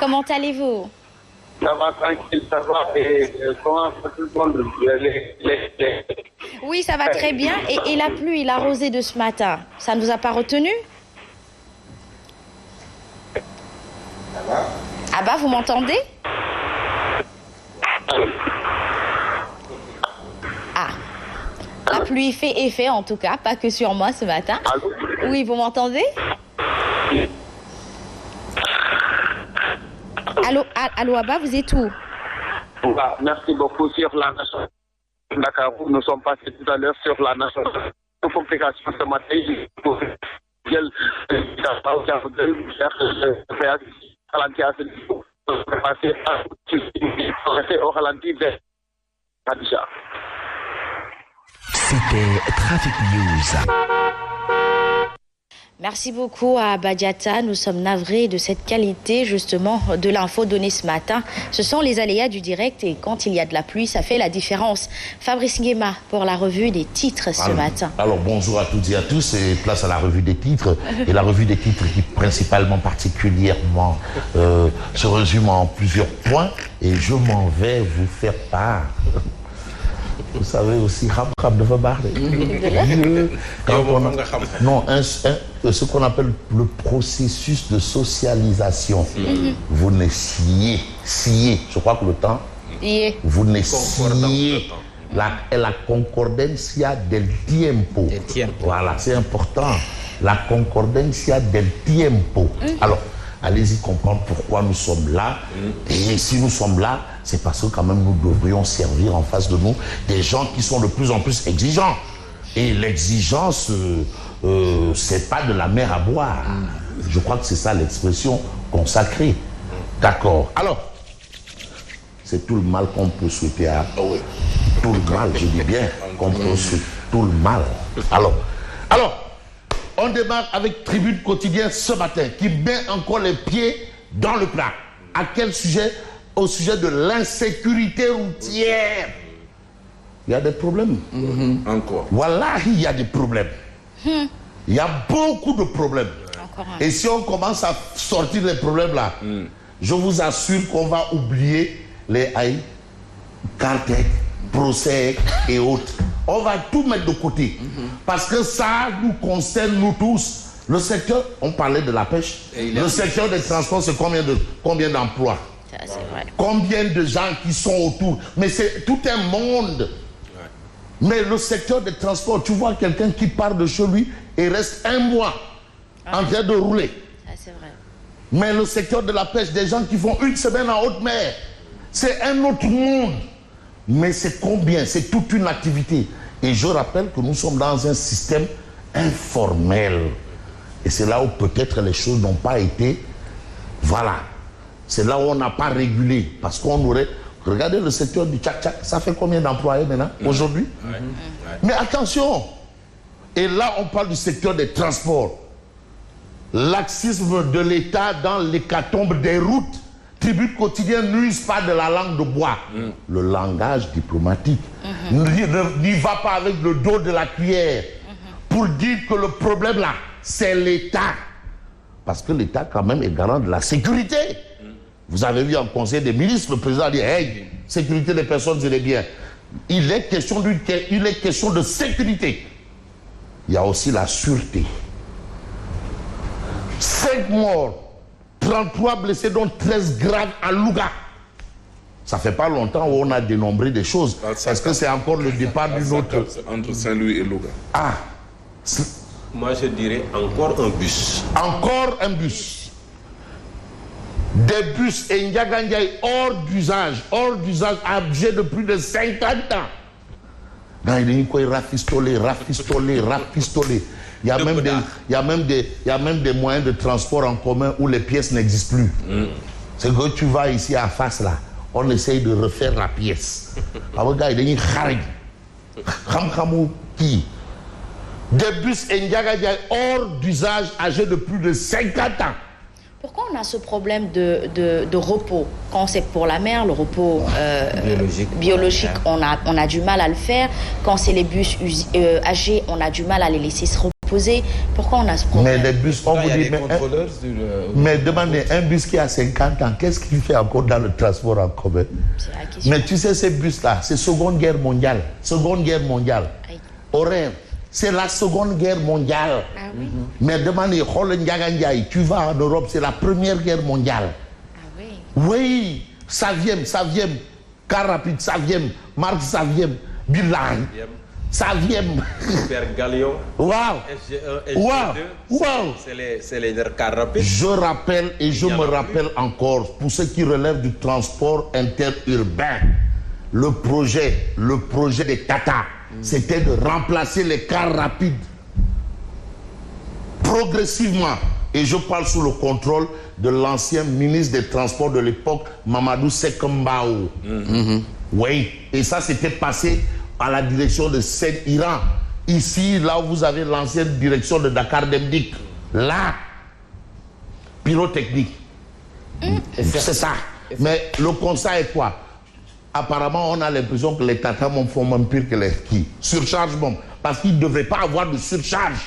Comment allez-vous? Ça va tranquille, ça va. Et comment va tout le monde? Oui, ça va très bien. Et la pluie, la rosée de ce matin, ça ne vous a pas retenu? Ah bah, vous m'entendez? Ah, la pluie fait effet en tout cas, pas que sur moi ce matin. Allô? Oui, vous m'entendez? Allô, Abba, vous êtes où? Merci beaucoup sur la nation. D'accord, nous sommes passés tout à l'heure sur la nation. Complication ce matin, C'était Traffic News. Merci beaucoup à Badiata. Nous sommes navrés de cette qualité, justement, de l'info donnée ce matin. Ce sont les aléas du direct et quand il y a de la pluie, ça fait la différence. Fabrice Nguema pour la revue des titres ce matin. Alors, bonjour à toutes et à tous et place à la revue des titres. Et la revue des titres qui, principalement, particulièrement, se résume en plusieurs points. Et je m'en vais vous faire part. Vous savez aussi, ce qu'on appelle le processus de socialisation. Vous ne sciez, je crois que le temps, vous ne sciez la concordencia del tiempo. Voilà, c'est important. La concordencia del tiempo. Alors, allez-y comprendre pourquoi nous sommes là. Et si nous sommes là, c'est parce que quand même nous devrions servir en face de nous des gens qui sont de plus en plus exigeants. Et l'exigence, c'est pas de la mer à boire. Je crois que c'est ça l'expression consacrée. D'accord. Alors, c'est tout le mal qu'on peut souhaiter à... Tout le mal, je dis bien, qu'on peut souhaiter tout le mal. Alors, on démarre avec Tribune Quotidien ce matin, qui met encore les pieds dans le plat. À quel sujet? Au sujet de l'insécurité routière. Il y a des problèmes. Encore. Voilà, il y a des problèmes. Il y a beaucoup de problèmes. Et si on commence à sortir les problèmes là, je vous assure qu'on va oublier les AI, Cartec, Procès et autres. On va tout mettre de côté. Parce que ça nous concerne nous tous. Le secteur, on parlait de la pêche. Le secteur des transports, c'est combien d'emplois? Ça, c'est vrai. Combien de gens qui sont autour? Mais c'est tout un monde. Mais le secteur des transports, tu vois quelqu'un qui part de chez lui et reste un mois en train de rouler. Ça, c'est vrai. Mais le secteur de la pêche, des gens qui font une semaine en haute mer, c'est un autre monde. Mais c'est combien? C'est toute une activité. Et je rappelle que nous sommes dans un système informel. Et c'est là où peut-être les choses n'ont pas été... Voilà. C'est là où on n'a pas régulé. Parce qu'on aurait... Regardez le secteur du tchak-tchak. Ça fait combien d'employés maintenant, aujourd'hui? Mais attention. Et là, on parle du secteur des transports. Laxisme de l'État dans l'hécatombe des routes. Tribune Quotidien n'use pas de la langue de bois. Le langage diplomatique. N'y va pas avec le dos de la cuillère. Pour dire que le problème là, c'est l'État. Parce que l'État quand même est garant de la sécurité. Vous avez vu en conseil des ministres, le président a dit, hey, sécurité des personnes et des biens. Il est question de sécurité. Il y a aussi la sûreté. 5 morts, 33 blessés, dont 13 graves à Louga. Ça fait pas longtemps où on a dénombré des choses. Est-ce que c'est encore le départ d'une autre... Entre Saint-Louis et Louga. Ah. Moi, je dirais encore un bus. Encore un bus. Des bus et Ndiagandiaï hors d'usage, âgés de plus de 50 ans. Il y a même des moyens de transport en commun où les pièces n'existent plus. C'est que tu vas ici à face là, on essaye de refaire la pièce. Des bus et Ndiagandiaï hors d'usage âgés de plus de 50 ans. Pourquoi on a ce problème de repos? Quand c'est pour la mer, le repos biologique, on a du mal à le faire. Quand c'est les bus âgés, on a du mal à les laisser se reposer. poser. Pourquoi on a ce problème? Mais les bus, on vous dit... Mais demandez, un bus qui a 50 ans, qu'est-ce qu'il fait encore dans le transport en commun? Mais tu sais, ces bus-là, c'est Seconde Guerre mondiale. Seconde Guerre mondiale. Horaire. C'est la Seconde Guerre mondiale. Ah oui? Mais demandez, tu vas en Europe, c'est la Première Guerre mondiale. Ah oui? Oui, Saviem, car rapide, Saviem, Marc Saviem, Bilan, Saviem. Super Galion. Waouh! Waouh! C'est les cars rapides. Je rappelle et je me rappelle encore, pour ce qui relève du transport interurbain, le projet des Tata, c'était de remplacer les cars rapides progressivement. Et je parle sous le contrôle de l'ancien ministre des Transports de l'époque, Mamadou Sekembao. Oui, et ça s'était passé à la direction de Seine-Iran. Ici, là où vous avez l'ancienne direction de Dakar Demdik. Là, pyrotechnique. C'est ça. Mais le constat est quoi? Apparemment, on a l'impression que les Tata font même pire que les qui. Surcharge bombe. Parce qu'il ne devrait pas avoir de surcharge.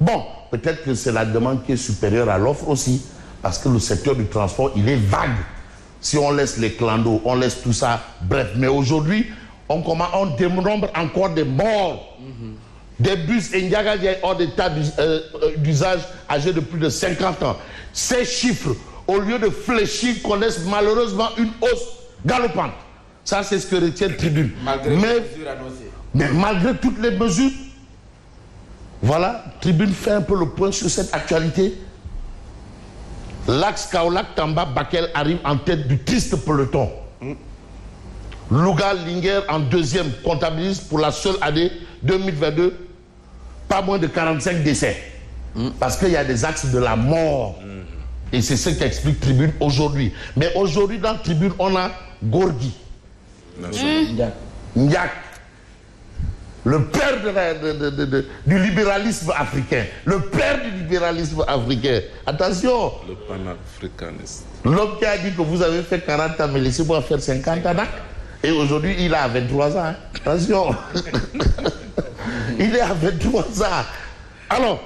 Bon, peut-être que c'est la demande qui est supérieure à l'offre aussi. Parce que le secteur du transport, il est vague. Si on laisse les clandos, on laisse tout ça. Bref, mais aujourd'hui, on dénombre encore des morts. Des bus Ndiaga hors d'état d'usage âgés de plus de 50 ans. Ces chiffres, au lieu de fléchir, connaissent malheureusement une hausse galopante. Ça, c'est ce que retient Tribune. Mais malgré toutes les mesures, voilà, Tribune fait un peu le point sur cette actualité. L'axe Kaolack-Tamba-Bakel arrive en tête du triste peloton. Louga-Linguer en deuxième comptabilise pour la seule année 2022 pas moins de 45 décès. Parce qu'il y a des axes de la mort. Et c'est ce qu'explique Tribune aujourd'hui. Mais aujourd'hui, dans Tribune, on a Gorgui. Ndiak. Le père du libéralisme africain. Le père du libéralisme africain. Attention. Le panafricaniste. L'homme qui a dit que vous avez fait 40 ans, mais laissez-moi faire 50 ans. Et aujourd'hui, il a 23 ans. Attention. Il est à 23 ans. Alors,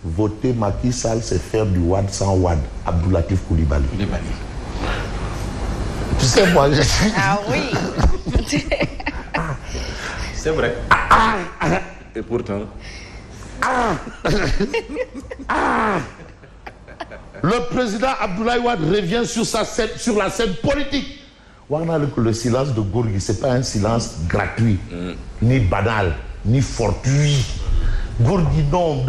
voter Macky Sall, c'est faire du Wad sans Wad. Abdoulatif Koulibaly. Tu sais, moi, je suis... Ah oui. C'est vrai. Et pourtant... Le président Abdoulaye Wade revient sur la scène politique. Le silence de Gorgui, ce n'est pas un silence gratuit, ni banal, ni fortuit. Gorgui, non,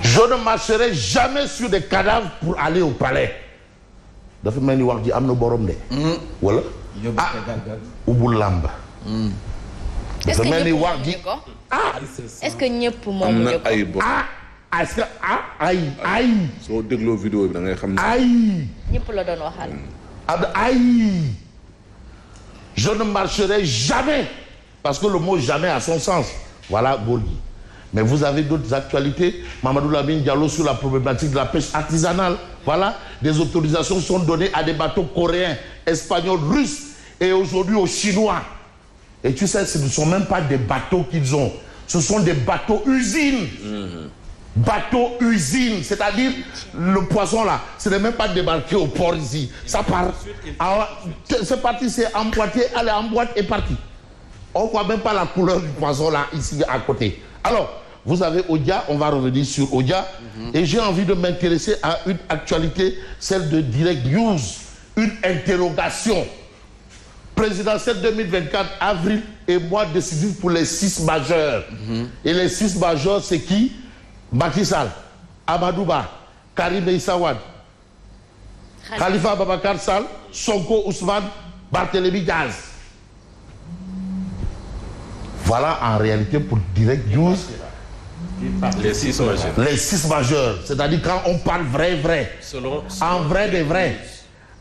je ne marcherai jamais sur des cadavres pour aller au palais. Voilà. Ubulamba. Est-ce que n'y a pour moi? Est-ce que aïe. So déglo vidéo bi da ngay xam. Aïe. Ñepp la doon waxal. Aïe. Je ne marcherai jamais parce que le mot jamais a son sens. Voilà Gorgui. Mais vous avez d'autres actualités. Mamadou Lamine Diallo sur la problématique de la pêche artisanale. Voilà, des autorisations sont données à des bateaux coréens, espagnols, russes et aujourd'hui aux Chinois. Et tu sais, ce ne sont même pas des bateaux qu'ils ont. Ce sont des bateaux usines. Bateau usine, c'est-à-dire le poisson là, ce n'est même pas débarqué au port ici. Ça part. C'est parti, c'est emboîté, allez, en boîte et parti. On ne voit même pas la couleur du poisson là, ici à côté. Alors, vous avez Odia, on va revenir sur Odia. Et j'ai envie de m'intéresser à une actualité, celle de Direct News. Une interrogation. Présidentielle 2024, avril et mois décisif pour les 6 majeurs. Et les 6 majeurs, c'est qui? Macky Sall, Amadou Ba, Karim Meïssa Wade, Khalifa Babacar Sall, Sonko Ousmane, Barthélémy Diaz. Voilà en réalité pour Direct News. Les 6 majeurs. Les 6 majeurs. C'est-à-dire quand on parle vrai. En vrai des vrais.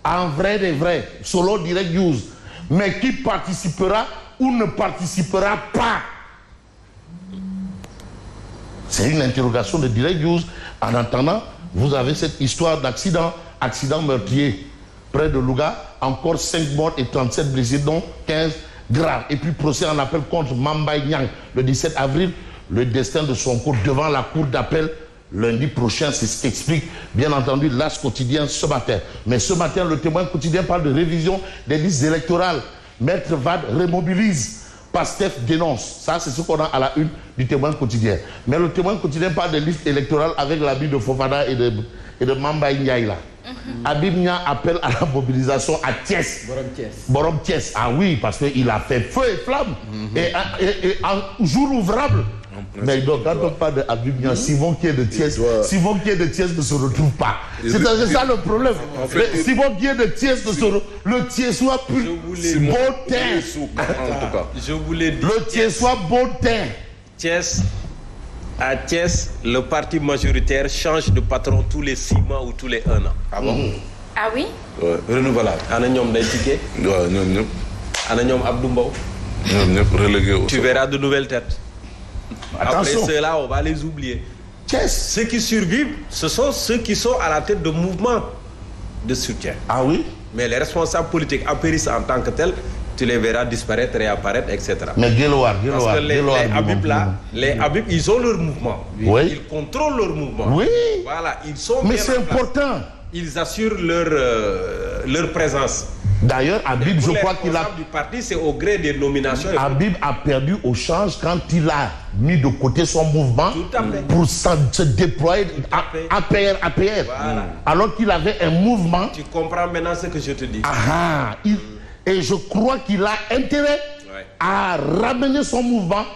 En vrai des vrais. Selon Direct News. Mais qui participera ou ne participera pas? C'est une interrogation de Direct News. En attendant, vous avez cette histoire d'accident, accident meurtrier près de Louga, encore 5 morts et 37 blessés, dont 15 grave. Et puis procès en appel contre Mambay Niang le 17 avril. Le destin de Sonko devant la cour d'appel lundi prochain, c'est ce qu'explique bien entendu l'As quotidien ce matin. Mais ce matin, le Témoin quotidien parle de révision des listes électorales. Maître Wade remobilise. Pastef dénonce. Ça, c'est ce qu'on a à la une du Témoin quotidien. Mais le Témoin quotidien parle des listes électorales avec l'habit de Fofana et de Mamba Ndiaye là. Habib Nia appelle à la mobilisation à Thiès. Borom Thiès. Ah oui, parce qu'il a fait feu et flamme. Et en jour ouvrable. Mais donc, quand on parle de Habib Nia, Simon qui est de Thiès, Simon qui est de Thiès ne se retrouve pas. C'est ça le problème. En fait, Simon qui est de Thiès ne se retrouve. Le Thiessois plus beau teint. Je voulais dire. Le Thiessois beau teint. Thiès. À Thiès, le parti majoritaire change de patron tous les 6 mois ou tous les 1 an. Ah bon? Ah oui? Ouais, renouvelable. Ana ñoom day ticket. Ouais, ñoom. Ana ñoom Abdou Mbow. Ñoom relégué au. Tu verras de nouvelles têtes. Attention. Après ceux-là, on va les oublier. Thiès. Ceux qui survivent, ce sont ceux qui sont à la tête de mouvements de soutien. Ah oui? Mais les responsables politiques apérissent en tant que tels. Tu les verras disparaître, réapparaître, etc. Mais Parce que les Habib là, les Habib, ils ont leur mouvement. Oui. Ils contrôlent leur mouvement. Oui. Voilà, ils sont. Mais c'est important. Ils assurent leur présence. D'ailleurs, Habib, je crois qu'il a. Du parti, c'est au gré des nominations. Habib a perdu au change quand il a mis de côté son mouvement pour se déployer APR. Voilà. Alors qu'il avait un mouvement. Tu comprends maintenant ce que je te dis. Et je crois qu'il a intérêt à ramener son mouvement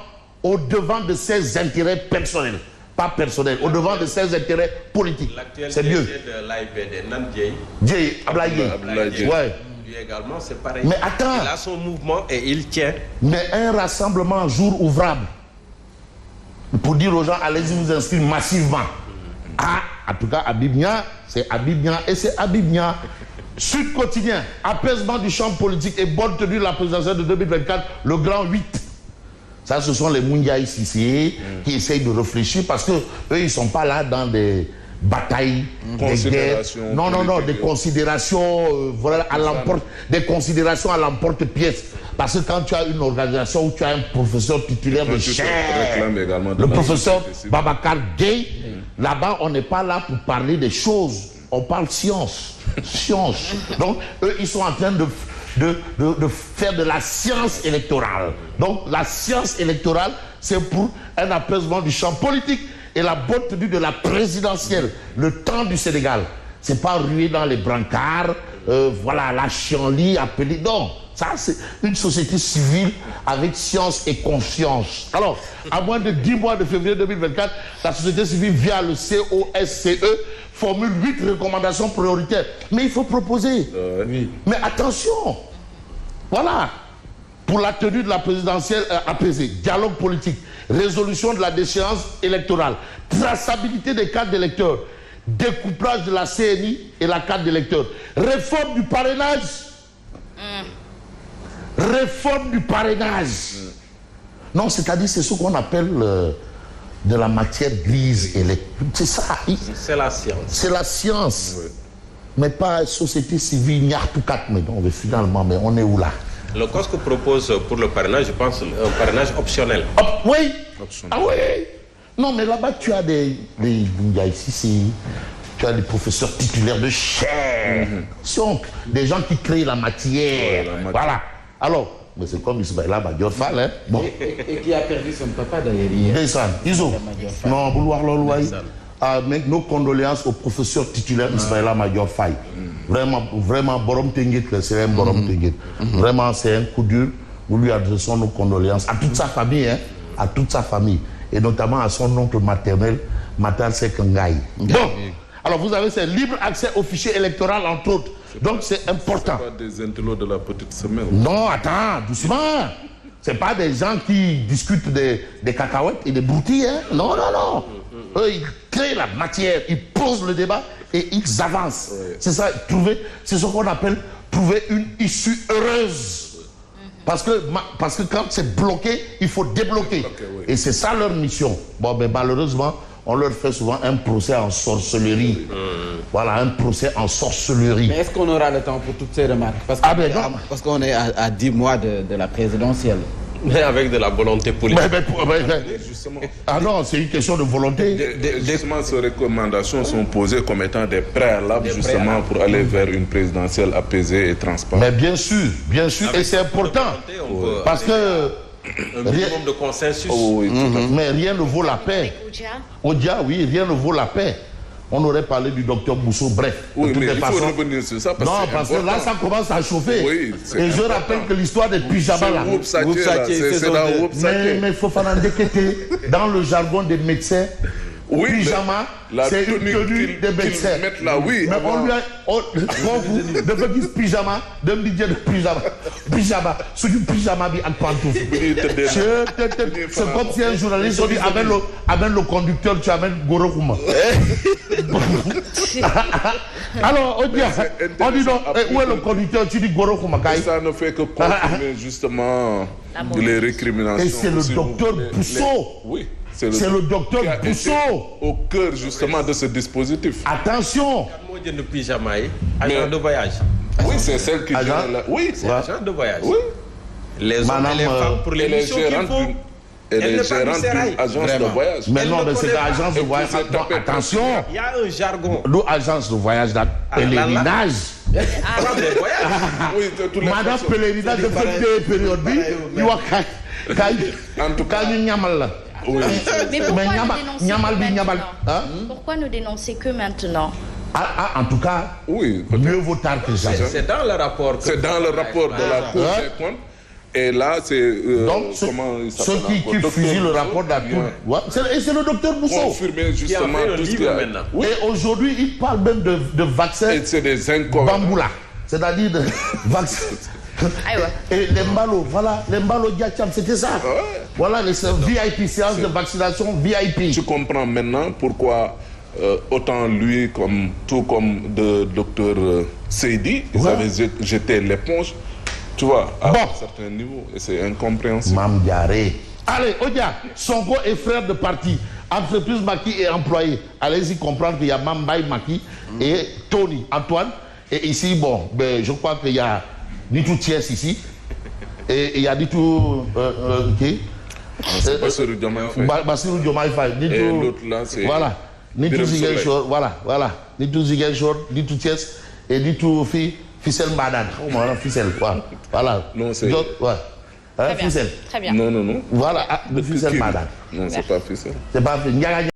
au devant de ses intérêts personnels. Pas personnels, au devant de ses intérêts politiques. C'est mieux. De l'AIPD, Nandjei. Djei, Ablaye. Ouais. Lui également, c'est pareil. Mais attends. Il a son mouvement et il tient. Mais un rassemblement jour ouvrable pour dire aux gens, allez-y vous inscrire massivement. En tout cas, Habib Nia, c'est Habib Nia et c'est Habib Nia. Sud Quotidien, apaisement du champ politique et bonne tenue de la présidentielle de 2024, le grand 8. Ça, ce sont les Moundiaï Sissé qui essayent de réfléchir parce que eux, ils ne sont pas là dans des batailles, des guerres. Non, des considérations, voilà, à l'emporte, des considérations à l'emporte-pièce. Parce que quand tu as une organisation où tu as un professeur titulaire de chaire, le professeur Babacar Gueye, là-bas, on n'est pas là pour parler des choses. On parle science. Donc, eux, ils sont en train de faire de la science électorale. Donc, la science électorale, c'est pour un apaisement du champ politique et la bonne tenue de la présidentielle, le temps du Sénégal. C'est pas ruer dans les brancards, voilà, la chienlit, appelée. Non, ça, c'est une société civile avec science et conscience. Alors, à moins de 10 mois de février 2024, la société civile, via le COSCE, formule 8 recommandations prioritaires. Mais il faut proposer. Oui. Mais attention, voilà, pour la tenue de la présidentielle apaisée, dialogue politique, résolution de la déchéance électorale, traçabilité des cartes d'électeurs, découplage de la CNI et la carte d'électeur, réforme du parrainage. Réforme du parrainage. Non, c'est-à-dire c'est ce qu'on appelle de la matière grise électorale. C'est ça. C'est la science. C'est la science. Oui. Mais pas société civile, il y a tout quatre. Mais non, mais finalement, mais on est où là? Le COSC propose pour le parrainage, je pense, un parrainage optionnel. Oui. Optionnel. Ah oui. Non, mais là-bas, tu as ici, tu as des professeurs titulaires de chaire. Des gens qui créent la matière. Voilà. Alors, mais c'est comme Ismaïla Madior Fall, hein. Bon. Et qui a perdu son papa d'ailleurs. Non, vouloir l'Oloaï. Avec nos condoléances au professeur titulaire Ismaïla Madior Fall. Vraiment, Borom Tenguet, c'est un Borom Tenguet. Vraiment, c'est un coup dur. Nous lui adressons nos condoléances à toute sa famille, hein. À toute sa famille. Et notamment à son oncle maternel, Matar Sekengaï. Bon, alors vous avez ce libre accès au fichier électoral, entre autres. Donc c'est important. C'est pas des intellos de la petite semaine. Non, attends, doucement. C'est pas des gens qui discutent des cacahuètes et des broutilles, hein. Non. Eux, ils créent la matière, ils posent le débat et ils avancent. Ouais. C'est ça, c'est ce qu'on appelle trouver une issue heureuse. Parce que quand c'est bloqué, il faut débloquer. Et c'est ça leur mission. Bon, mais malheureusement, on leur fait souvent un procès en sorcellerie. Voilà, un procès en sorcellerie. Mais est-ce qu'on aura le temps pour toutes ces remarques? Parce qu'on est à 10 mois de la présidentielle. Mais avec de la volonté politique. Justement. Ah non, c'est une question de volonté. Justement, ces recommandations sont posées comme étant des préalables justement pour aller vers une présidentielle apaisée et transparente. Mais bien sûr, et c'est important. Parce que un minimum de consensus. Mais rien ne vaut la paix. Odia, oui, rien ne vaut la paix. On aurait parlé du docteur Bousso, bref. Oui, mais il faut revenir sur ça parce que là, ça commence à chauffer. Oui, et je rappelle que l'histoire des pyjamas là. C'est dans mais il faut faire un déquêter dans le jargon des médecins. Oui, pyjama, c'est une tenue des médecins. Là, oui, mais on lui a de petit pyjama, de budget de pyjama, sur du pyjama bi ak pantoufle. C'est comme si un journaliste dit amène le conducteur, tu amènes Goro Kouma. Alors on dit non, où est le conducteur, tu dis Goro Kouma. Ça ne fait que confirmer justement les récriminations. Et c'est le docteur Bousso. Oui. C'est le docteur Bousso au cœur justement de ce dispositif. Attention. De pyjama, agent de voyage. Oui, c'est celle qui vient là. Oui, c'est agent de voyage. Oui. Les hommes et les femmes pour les missions qu'il faut. Et les gérants d'une agence de voyage. Mais non, mais c'est l'agence de voyage. Attention. Il y a un jargon. Nous, agence de voyage, pèlerinage. Oui, madame pèlerinage de cette période, il y a en tout cas, oui. Mais pourquoi ne dénoncer que maintenant? En tout cas, oui, mieux vaut tard que jamais. C'est dans le rapport. C'est dans le rapport de la Cour des comptes. Et là, c'est... donc, ceux qui fusillent le rapport de la Cour... Et c'est le docteur Bousso. Confirmer justement tout ce qu'il y a. Oui. Et aujourd'hui, il parle même de vaccins... Et c'est des incohérents. Bamboula. C'est-à-dire de vaccins... Et les mbalos, voilà, les mbalos Diacham, c'était ça. Voilà, les VIP, séances de vaccination VIP. Tu comprends maintenant pourquoi autant lui, tout comme le docteur Seydi, ils avaient jeté l'éponge, tu vois, à un certain niveau. Et c'est incompréhensible. Mamdiaré. Allez, Odia, Sonko est frère de parti. Entreprise Maki est employé. Allez-y comprendre qu'il y a Mambaye Maki et Tony, Antoine. Et ici, bon, je crois qu'il y a Nitou Thiès ici. Et il y a Nitou... c'est Bassirou Diomaye Faye. Bassirou Diomaye Faye. Et l'autre là, c'est... Voilà. Nitou Ziguinchor, voilà. Nitou Ziguinchor, Nitou Thiès et Nitou Ficelle Madane. Voilà, Ficelle, voilà. Non, c'est... Très bien. Ficelle. Très bien. Non. Voilà, Ficelle Madane. Non, c'est pas Ficelle. C'est pas Ficelle.